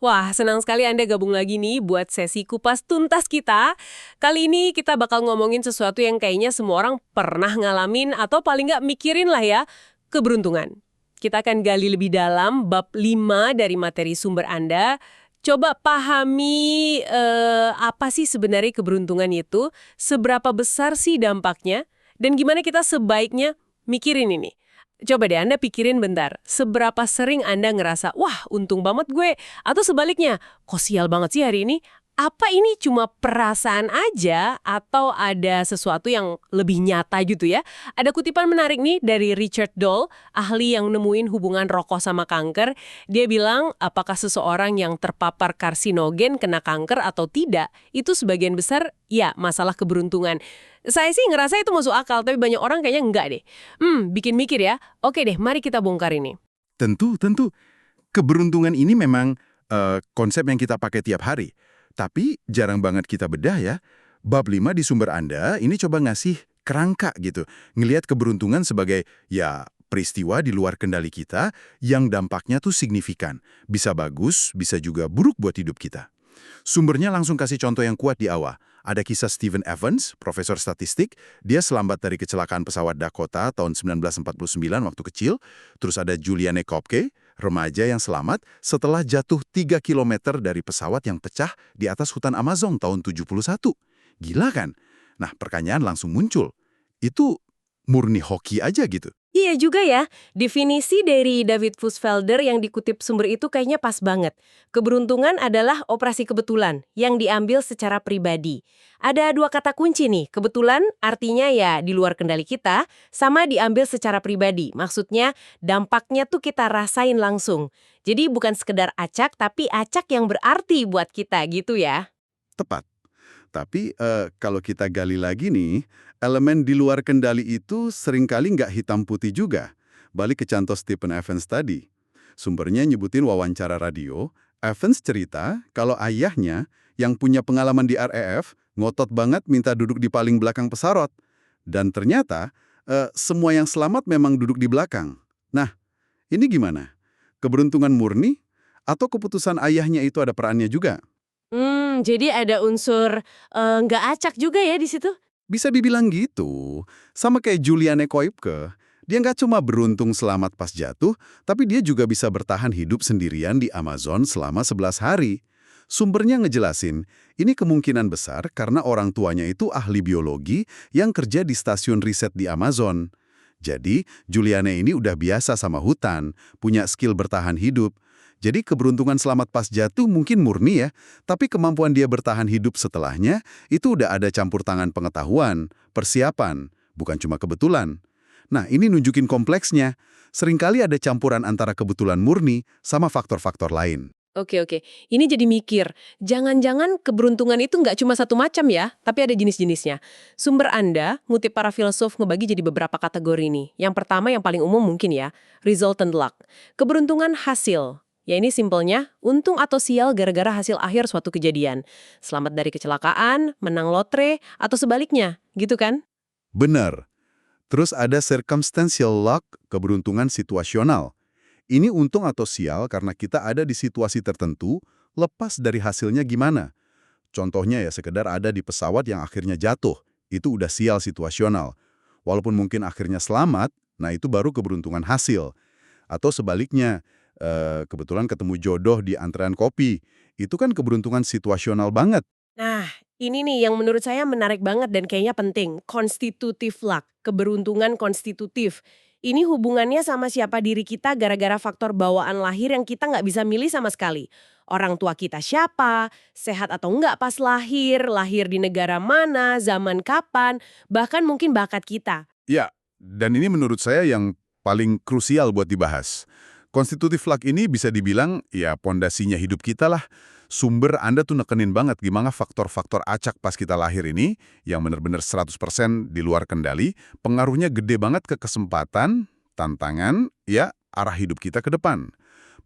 Wah, senang sekali Anda gabung lagi nih buat sesi kupas tuntas kita. Kali ini kita bakal ngomongin sesuatu yang kayaknya semua orang pernah ngalamin atau paling nggak mikirin lah ya, keberuntungan. Kita akan gali lebih dalam bab 5 dari materi sumber Anda. Coba pahami apa sih sebenarnya keberuntungan itu, seberapa besar sih dampaknya, dan gimana kita sebaiknya mikirin ini. Coba deh Anda pikirin bentar, seberapa sering Anda ngerasa, wah untung banget gue, atau sebaliknya, kok sial banget sih hari ini? Apa ini cuma perasaan aja, atau ada sesuatu yang lebih nyata gitu ya? Ada kutipan menarik nih dari Richard Doll, ahli yang nemuin hubungan rokok sama kanker. Dia bilang, apakah seseorang yang terpapar karsinogen kena kanker atau tidak, itu sebagian besar, ya masalah keberuntungan. Saya sih ngerasa itu masuk akal, tapi banyak orang kayaknya enggak deh. Bikin mikir ya. Oke deh, mari kita bongkar ini. Tentu. Keberuntungan ini memang konsep yang kita pakai tiap hari. Tapi jarang banget kita bedah ya. Bab 5 di sumber Anda ini coba ngasih kerangka gitu. Ngelihat keberuntungan sebagai ya peristiwa di luar kendali kita yang dampaknya tuh signifikan. Bisa bagus, bisa juga buruk buat hidup kita. Sumbernya langsung kasih contoh yang kuat di awal. Ada kisah Stephen Evans, profesor statistik. Dia selamat dari kecelakaan pesawat Dakota tahun 1949 waktu kecil. Terus ada Juliane Kopke, remaja yang selamat setelah jatuh 3 km dari pesawat yang pecah di atas hutan Amazon tahun 71. Gila kan? Nah, pertanyaan langsung muncul. Itu murni hoki aja gitu. Iya juga ya, definisi dari David Fussfelder yang dikutip sumber itu kayaknya pas banget. Keberuntungan adalah operasi kebetulan yang diambil secara pribadi. Ada dua kata kunci nih, kebetulan artinya ya di luar kendali kita, sama diambil secara pribadi. Maksudnya dampaknya tuh kita rasain langsung. Jadi bukan sekedar acak, tapi acak yang berarti buat kita gitu ya. Tepat. Tapi kalau kita gali lagi nih, elemen di luar kendali itu seringkali nggak hitam putih juga. Balik ke contoh Stephen Evans tadi. Sumbernya nyebutin wawancara radio, Evans cerita kalau ayahnya yang punya pengalaman di RAF ngotot banget minta duduk di paling belakang pesawat. Dan ternyata semua yang selamat memang duduk di belakang. Nah, ini gimana? Keberuntungan murni atau keputusan ayahnya itu ada perannya juga? Jadi ada unsur nggak acak juga ya di situ? Bisa dibilang gitu. Sama kayak Juliane Koipke, dia nggak cuma beruntung selamat pas jatuh, tapi dia juga bisa bertahan hidup sendirian di Amazon selama 11 hari. Sumbernya ngejelasin, ini kemungkinan besar karena orang tuanya itu ahli biologi yang kerja di stasiun riset di Amazon. Jadi, Juliane ini udah biasa sama hutan, punya skill bertahan hidup. Jadi keberuntungan selamat pas jatuh mungkin murni ya, tapi kemampuan dia bertahan hidup setelahnya itu udah ada campur tangan pengetahuan, persiapan, bukan cuma kebetulan. Nah, ini nunjukin kompleksnya. Seringkali ada campuran antara kebetulan murni sama faktor-faktor lain. Oke. Ini jadi mikir, jangan-jangan keberuntungan itu nggak cuma satu macam ya, tapi ada jenis-jenisnya. Sumber Anda, ngutip para filsuf ngebagi jadi beberapa kategori nih. Yang pertama yang paling umum mungkin ya, resultant luck. Keberuntungan hasil. Ya ini simpelnya, untung atau sial gara-gara hasil akhir suatu kejadian. Selamat dari kecelakaan, menang lotre, atau sebaliknya, gitu kan? Benar. Terus ada circumstantial luck, keberuntungan situasional. Ini untung atau sial karena kita ada di situasi tertentu, lepas dari hasilnya gimana. Contohnya ya sekedar ada di pesawat yang akhirnya jatuh, itu udah sial situasional. Walaupun mungkin akhirnya selamat, nah itu baru keberuntungan hasil. Atau sebaliknya, kebetulan ketemu jodoh di antrean kopi, itu kan keberuntungan situasional banget. Nah, ini nih yang menurut saya menarik banget dan kayaknya penting. Constitutive luck, keberuntungan konstitutif. Ini hubungannya sama siapa diri kita gara-gara faktor bawaan lahir yang kita nggak bisa milih sama sekali. Orang tua kita siapa, sehat atau enggak pas lahir di negara mana, zaman kapan, bahkan mungkin bakat kita. Ya, dan ini menurut saya yang paling krusial buat dibahas. Constitutive luck ini bisa dibilang ya pondasinya hidup kita lah. Sumber Anda tuh nekenin banget gimana faktor-faktor acak pas kita lahir ini, yang benar-benar 100% di luar kendali, pengaruhnya gede banget ke kesempatan, tantangan, ya arah hidup kita ke depan.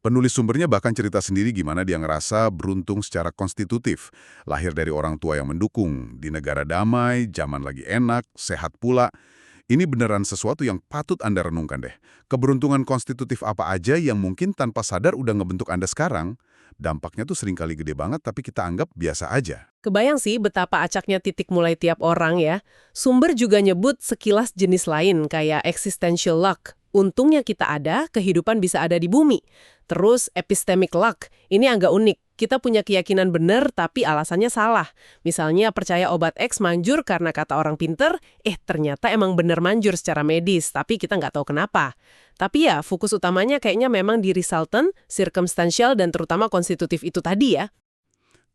Penulis sumbernya bahkan cerita sendiri gimana dia ngerasa beruntung secara konstitutif. Lahir dari orang tua yang mendukung, di negara damai, zaman lagi enak, sehat pula. Ini beneran sesuatu yang patut Anda renungkan deh. Keberuntungan konstitutif apa aja yang mungkin tanpa sadar udah ngebentuk Anda sekarang? Dampaknya tuh seringkali gede banget tapi kita anggap biasa aja. Kebayang sih betapa acaknya titik mulai tiap orang ya. Sumber juga nyebut sekilas jenis lain kayak existential luck. Untungnya kita ada, kehidupan bisa ada di bumi. Terus epistemic luck, ini agak unik. Kita punya keyakinan benar tapi alasannya salah. Misalnya percaya obat X manjur karena kata orang pinter, ternyata emang bener manjur secara medis, tapi kita nggak tahu kenapa. Tapi ya, fokus utamanya kayaknya memang di resultant, circumstantial, dan terutama konstitutif itu tadi ya.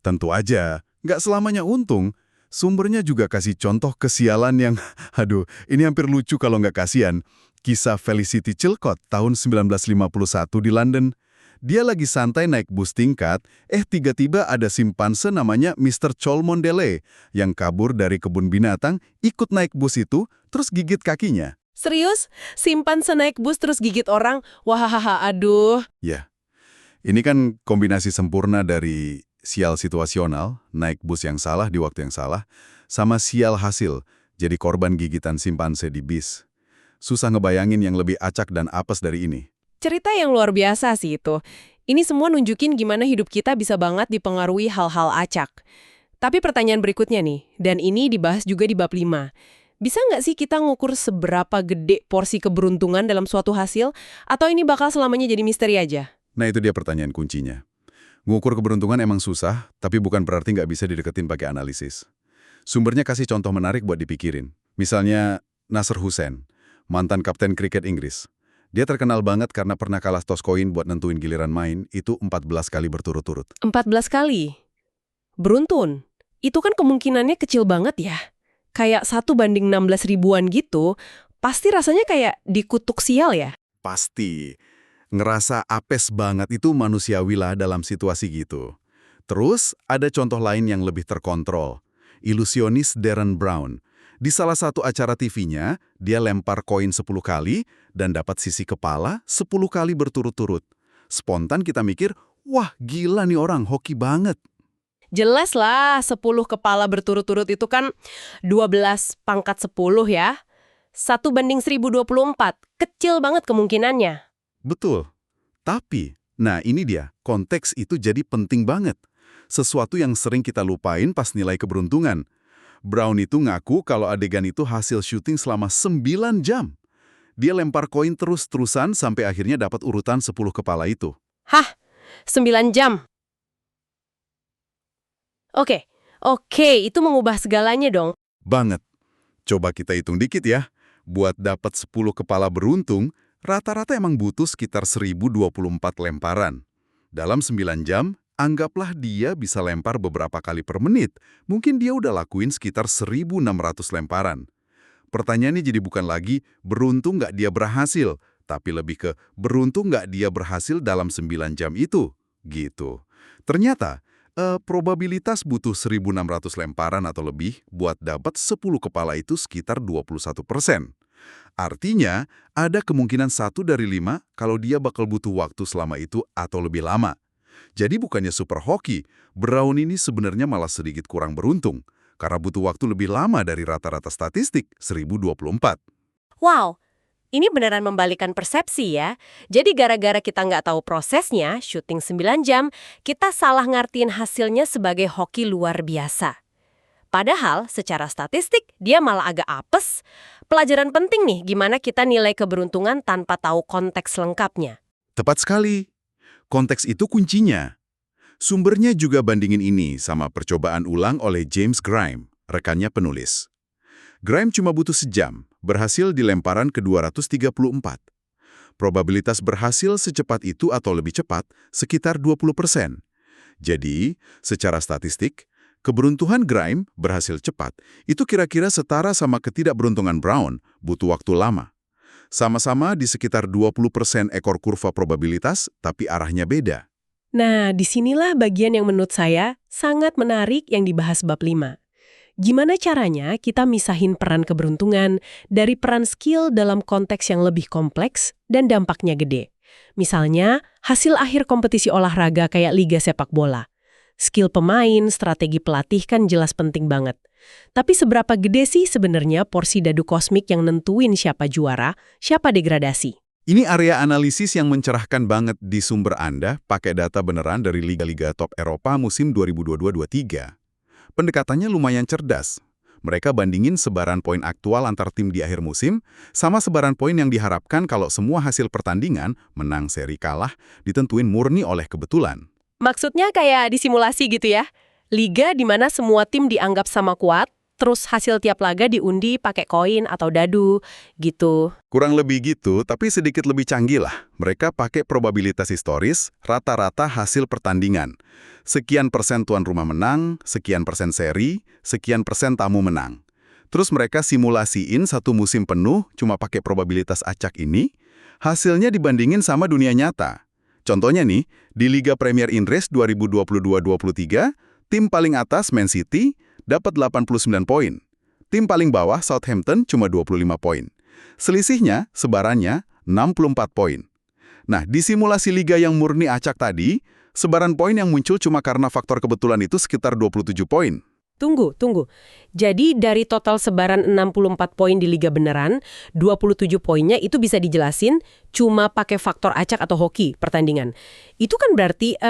Tentu aja, nggak selamanya untung. Sumbernya juga kasih contoh kesialan yang, aduh, ini hampir lucu kalau nggak kasihan. Kisah Felicity Chilcott tahun 1951 di London. Dia lagi santai naik bus tingkat, tiba-tiba ada simpanse namanya Mr. Cholmondeley yang kabur dari kebun binatang, ikut naik bus itu, terus gigit kakinya. Serius? Simpanse naik bus terus gigit orang? Wahahaha, aduh. Ya, ini kan kombinasi sempurna dari sial situasional, naik bus yang salah di waktu yang salah, sama sial hasil, jadi korban gigitan simpanse di bis. Susah ngebayangin yang lebih acak dan apes dari ini. Cerita yang luar biasa sih itu. Ini semua nunjukin gimana hidup kita bisa banget dipengaruhi hal-hal acak. Tapi pertanyaan berikutnya nih, dan ini dibahas juga di bab 5. Bisa nggak sih kita ngukur seberapa gede porsi keberuntungan dalam suatu hasil? Atau ini bakal selamanya jadi misteri aja? Nah itu dia pertanyaan kuncinya. Ngukur keberuntungan emang susah, tapi bukan berarti nggak bisa dideketin pakai analisis. Sumbernya kasih contoh menarik buat dipikirin. Misalnya Nasser Hussain, mantan kapten kriket Inggris. Dia terkenal banget karena pernah kalah toss koin buat nentuin giliran main, itu 14 kali berturut-turut. 14 kali? Beruntun? Itu kan kemungkinannya kecil banget ya. Kayak 1:16 ribuan gitu, pasti rasanya kayak dikutuk sial ya? Pasti. Ngerasa apes banget itu manusiawi lah dalam situasi gitu. Terus, ada contoh lain yang lebih terkontrol. Ilusionis Darren Brown. Di salah satu acara TV-nya, dia lempar koin 10 kali dan dapat sisi kepala 10 kali berturut-turut. Spontan kita mikir, wah gila nih orang, hoki banget. Jelas lah, 10 kepala berturut-turut itu kan 12 pangkat 10 ya. 1:1024, kecil banget kemungkinannya. Betul. Tapi, nah ini dia, konteks itu jadi penting banget. Sesuatu yang sering kita lupain pas nilai keberuntungan. Brown itu ngaku kalau adegan itu hasil syuting selama 9 jam. Dia lempar koin terus-terusan sampai akhirnya dapat urutan 10 kepala itu. Hah? 9 jam? Oke, itu mengubah segalanya dong. Banget. Coba kita hitung dikit ya. Buat dapat 10 kepala beruntung, rata-rata emang butuh sekitar 1024 lemparan. Dalam 9 jam, anggaplah dia bisa lempar beberapa kali per menit. Mungkin dia udah lakuin sekitar 1.600 lemparan. Pertanyaannya jadi bukan lagi beruntung nggak dia berhasil, tapi lebih ke beruntung nggak dia berhasil dalam 9 jam itu. Gitu. Ternyata, probabilitas butuh 1.600 lemparan atau lebih buat dapat 10 kepala itu sekitar 21%. Artinya, ada kemungkinan 1 dari 5 kalau dia bakal butuh waktu selama itu atau lebih lama. Jadi bukannya super hoki, Brown ini sebenarnya malah sedikit kurang beruntung, karena butuh waktu lebih lama dari rata-rata statistik, 1024. Wow, ini beneran membalikan persepsi ya. Jadi gara-gara kita nggak tahu prosesnya, syuting 9 jam, kita salah ngartiin hasilnya sebagai hoki luar biasa. Padahal secara statistik dia malah agak apes. Pelajaran penting nih gimana kita nilai keberuntungan tanpa tahu konteks lengkapnya. Tepat sekali. Konteks itu kuncinya. Sumbernya juga bandingin ini sama percobaan ulang oleh James Grime, rekannya penulis. Grime cuma butuh sejam, berhasil di lemparan ke-234. Probabilitas berhasil secepat itu atau lebih cepat sekitar 20%. Jadi, secara statistik, keberuntungan Grime berhasil cepat itu kira-kira setara sama ketidakberuntungan Brown, butuh waktu lama. Sama-sama di sekitar 20% ekor kurva probabilitas, tapi arahnya beda. Nah, disinilah bagian yang menurut saya sangat menarik yang dibahas bab 5. Gimana caranya kita misahin peran keberuntungan dari peran skill dalam konteks yang lebih kompleks dan dampaknya gede. Misalnya, hasil akhir kompetisi olahraga kayak liga sepak bola. Skill pemain, strategi pelatih kan jelas penting banget. Tapi seberapa gede sih sebenarnya porsi dadu kosmik yang nentuin siapa juara, siapa degradasi? Ini area analisis yang mencerahkan banget di sumber Anda pakai data beneran dari liga-liga top Eropa musim 2022-23. Pendekatannya lumayan cerdas. Mereka bandingin sebaran poin aktual antar tim di akhir musim sama sebaran poin yang diharapkan kalau semua hasil pertandingan, menang seri kalah, ditentuin murni oleh kebetulan. Maksudnya kayak disimulasi gitu ya? Liga di mana semua tim dianggap sama kuat, terus hasil tiap laga diundi pakai koin atau dadu, gitu. Kurang lebih gitu, tapi sedikit lebih canggih lah. Mereka pakai probabilitas historis, rata-rata hasil pertandingan. Sekian persen tuan rumah menang, sekian persen seri, sekian persen tamu menang. Terus mereka simulasiin satu musim penuh cuma pakai probabilitas acak ini, hasilnya dibandingin sama dunia nyata. Contohnya nih, di Liga Premier Inggris 2022-23, tim paling atas Man City dapat 89 poin. Tim paling bawah Southampton cuma 25 poin. Selisihnya, sebarannya 64 poin. Nah, di simulasi liga yang murni acak tadi, sebaran poin yang muncul cuma karena faktor kebetulan itu sekitar 27 poin. Tunggu. Jadi dari total sebaran 64 poin di Liga beneran, 27 poinnya itu bisa dijelasin cuma pakai faktor acak atau hoki pertandingan. Itu kan berarti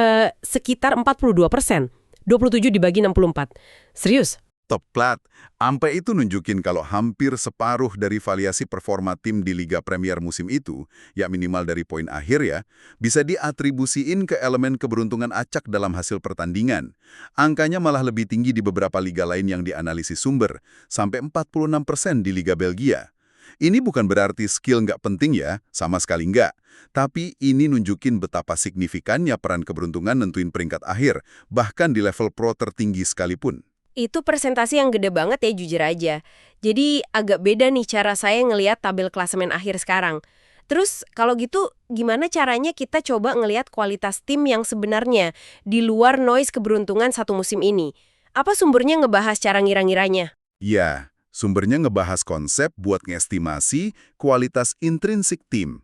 sekitar 42%. 27 dibagi 64. Serius? Tepat. Ampe itu nunjukin kalau hampir separuh dari variasi performa tim di Liga Premier musim itu, ya minimal dari poin akhir ya, bisa diatribusiin ke elemen keberuntungan acak dalam hasil pertandingan. Angkanya malah lebih tinggi di beberapa liga lain yang dianalisis sumber, sampai 46% di Liga Belgia. Ini bukan berarti skill nggak penting ya, sama sekali nggak. Tapi ini nunjukin betapa signifikannya peran keberuntungan nentuin peringkat akhir, bahkan di level pro tertinggi sekalipun. Itu presentasi yang gede banget ya, jujur aja. Jadi agak beda nih cara saya ngelihat tabel klasemen akhir sekarang. Terus kalau gitu gimana caranya kita coba ngelihat kualitas tim yang sebenarnya di luar noise keberuntungan satu musim ini? Apa sumbernya ngebahas cara ngira-ngiranya? Ya, sumbernya ngebahas konsep buat ngestimasi kualitas intrinsik tim.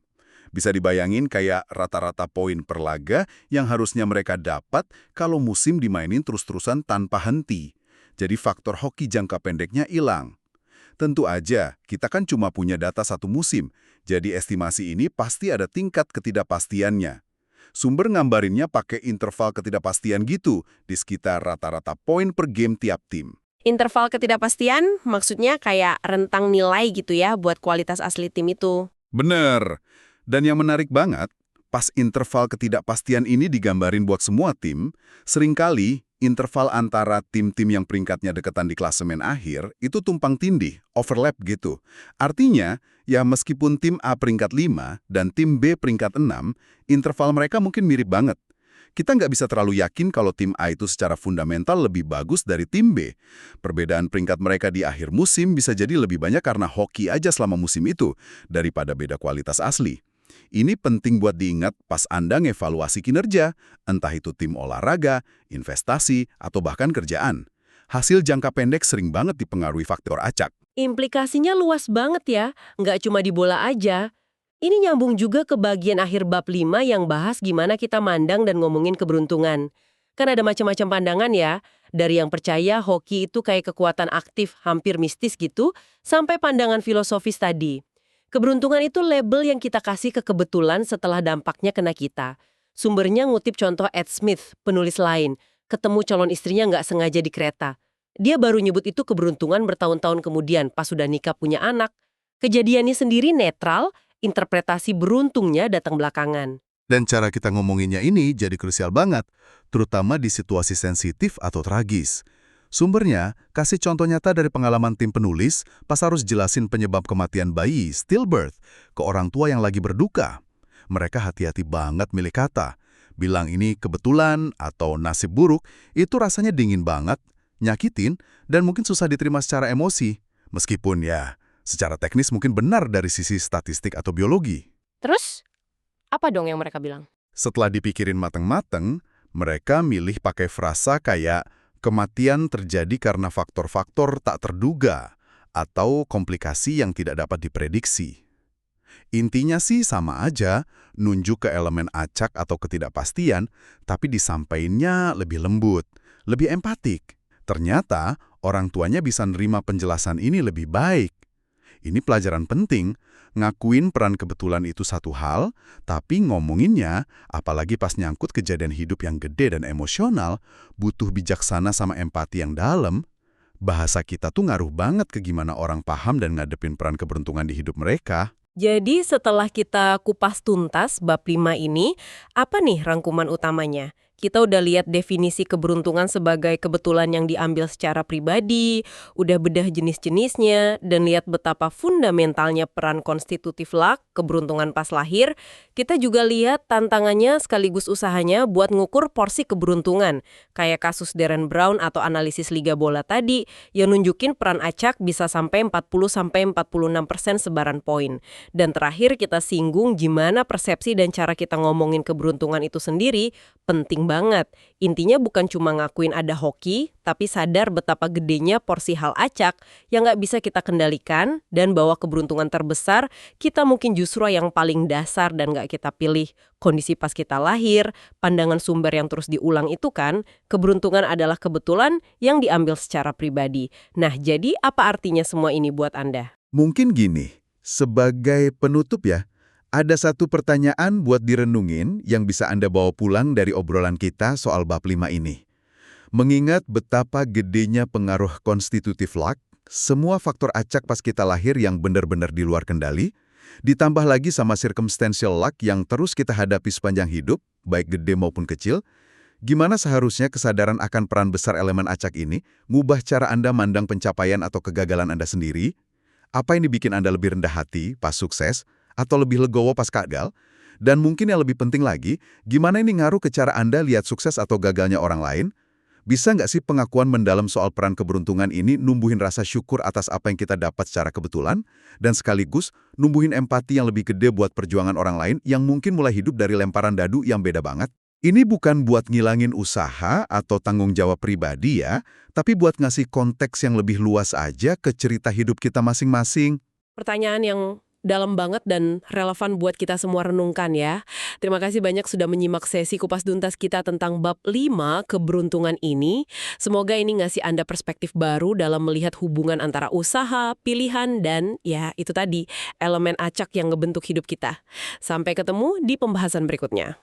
Bisa dibayangin kayak rata-rata poin per laga yang harusnya mereka dapat kalau musim dimainin terus-terusan tanpa henti. Jadi faktor hoki jangka pendeknya hilang. Tentu aja, kita kan cuma punya data satu musim, jadi estimasi ini pasti ada tingkat ketidakpastiannya. Sumber ngambarinnya pakai interval ketidakpastian gitu, di sekitar rata-rata poin per game tiap tim. Interval ketidakpastian maksudnya kayak rentang nilai gitu ya buat kualitas asli tim itu. Bener. Dan yang menarik banget, pas interval ketidakpastian ini digambarin buat semua tim, seringkali interval antara tim-tim yang peringkatnya deketan di klasemen akhir itu tumpang tindih, overlap gitu. Artinya, ya meskipun tim A peringkat 5 dan tim B peringkat 6, interval mereka mungkin mirip banget. Kita nggak bisa terlalu yakin kalau tim A itu secara fundamental lebih bagus dari tim B. Perbedaan peringkat mereka di akhir musim bisa jadi lebih banyak karena hoki aja selama musim itu, daripada beda kualitas asli. Ini penting buat diingat pas Anda ngevaluasi kinerja, entah itu tim olahraga, investasi, atau bahkan kerjaan. Hasil jangka pendek sering banget dipengaruhi faktor acak. Implikasinya luas banget ya, nggak cuma di bola aja. Ini nyambung juga ke bagian akhir bab 5 yang bahas gimana kita mandang dan ngomongin keberuntungan. Kan ada macam-macam pandangan ya, dari yang percaya hoki itu kayak kekuatan aktif hampir mistis gitu, sampai pandangan filosofis tadi. Keberuntungan itu label yang kita kasih ke kebetulan setelah dampaknya kena kita. Sumbernya ngutip contoh Ed Smith, penulis lain. Ketemu calon istrinya nggak sengaja di kereta. Dia baru nyebut itu keberuntungan bertahun-tahun kemudian pas sudah nikah punya anak. Kejadiannya sendiri netral, interpretasi beruntungnya datang belakangan. Dan cara kita ngomonginnya ini jadi krusial banget, terutama di situasi sensitif atau tragis. Sumbernya kasih contoh nyata dari pengalaman tim penulis pas harus jelasin penyebab kematian bayi, stillbirth, ke orang tua yang lagi berduka. Mereka hati-hati banget milih kata. Bilang ini kebetulan atau nasib buruk, itu rasanya dingin banget, nyakitin, dan mungkin susah diterima secara emosi. Meskipun ya, secara teknis mungkin benar dari sisi statistik atau biologi. Terus, apa dong yang mereka bilang? Setelah dipikirin mateng-mateng, mereka milih pakai frasa kayak kematian terjadi karena faktor-faktor tak terduga atau komplikasi yang tidak dapat diprediksi. Intinya sih sama aja, nunjuk ke elemen acak atau ketidakpastian, tapi disampaikannya lebih lembut, lebih empatik. Ternyata, orang tuanya bisa nerima penjelasan ini lebih baik. Ini pelajaran penting. Ngakuin peran kebetulan itu satu hal, tapi ngomonginnya, apalagi pas nyangkut kejadian hidup yang gede dan emosional, butuh bijaksana sama empati yang dalam. Bahasa kita tuh ngaruh banget ke gimana orang paham dan ngadepin peran keberuntungan di hidup mereka. Jadi setelah kita kupas tuntas bab 5 ini, apa nih rangkuman utamanya? Kita udah lihat definisi keberuntungan sebagai kebetulan yang diambil secara pribadi, udah bedah jenis-jenisnya, dan lihat betapa fundamentalnya peran konstitutif luck, keberuntungan pas lahir. Kita juga lihat tantangannya sekaligus usahanya buat ngukur porsi keberuntungan, kayak kasus Darren Brown atau analisis Liga Bola tadi, yang nunjukin peran acak bisa sampai 40-46% sebaran poin. Dan terakhir kita singgung gimana persepsi dan cara kita ngomongin keberuntungan itu sendiri penting banget. Intinya bukan cuma ngakuin ada hoki, tapi sadar betapa gedenya porsi hal acak yang nggak bisa kita kendalikan dan bahwa keberuntungan terbesar kita mungkin justru yang paling dasar dan nggak kita pilih. Kondisi pas kita lahir, pandangan sumber yang terus diulang itu kan, keberuntungan adalah kebetulan yang diambil secara pribadi. Nah, jadi apa artinya semua ini buat Anda? Mungkin gini, sebagai penutup ya, ada satu pertanyaan buat direnungin yang bisa Anda bawa pulang dari obrolan kita soal bab 5 ini. Mengingat betapa gedenya pengaruh konstitutif luck, semua faktor acak pas kita lahir yang benar-benar di luar kendali, ditambah lagi sama circumstantial luck yang terus kita hadapi sepanjang hidup, baik gede maupun kecil, gimana seharusnya kesadaran akan peran besar elemen acak ini ngubah cara Anda mandang pencapaian atau kegagalan Anda sendiri? Apa yang dibikin Anda lebih rendah hati pas sukses, atau lebih legowo pas gagal? Dan mungkin yang lebih penting lagi, gimana ini ngaruh ke cara Anda lihat sukses atau gagalnya orang lain? Bisa nggak sih pengakuan mendalam soal peran keberuntungan ini numbuhin rasa syukur atas apa yang kita dapat secara kebetulan, dan sekaligus numbuhin empati yang lebih gede buat perjuangan orang lain yang mungkin mulai hidup dari lemparan dadu yang beda banget? Ini bukan buat ngilangin usaha atau tanggung jawab pribadi ya, tapi buat ngasih konteks yang lebih luas aja ke cerita hidup kita masing-masing. Pertanyaan yang dalam banget dan relevan buat kita semua renungkan ya. Terima kasih banyak sudah menyimak sesi kupas tuntas kita tentang bab 5 keberuntungan ini. Semoga ini ngasih Anda perspektif baru dalam melihat hubungan antara usaha, pilihan, dan ya itu tadi, elemen acak yang ngebentuk hidup kita. Sampai ketemu di pembahasan berikutnya.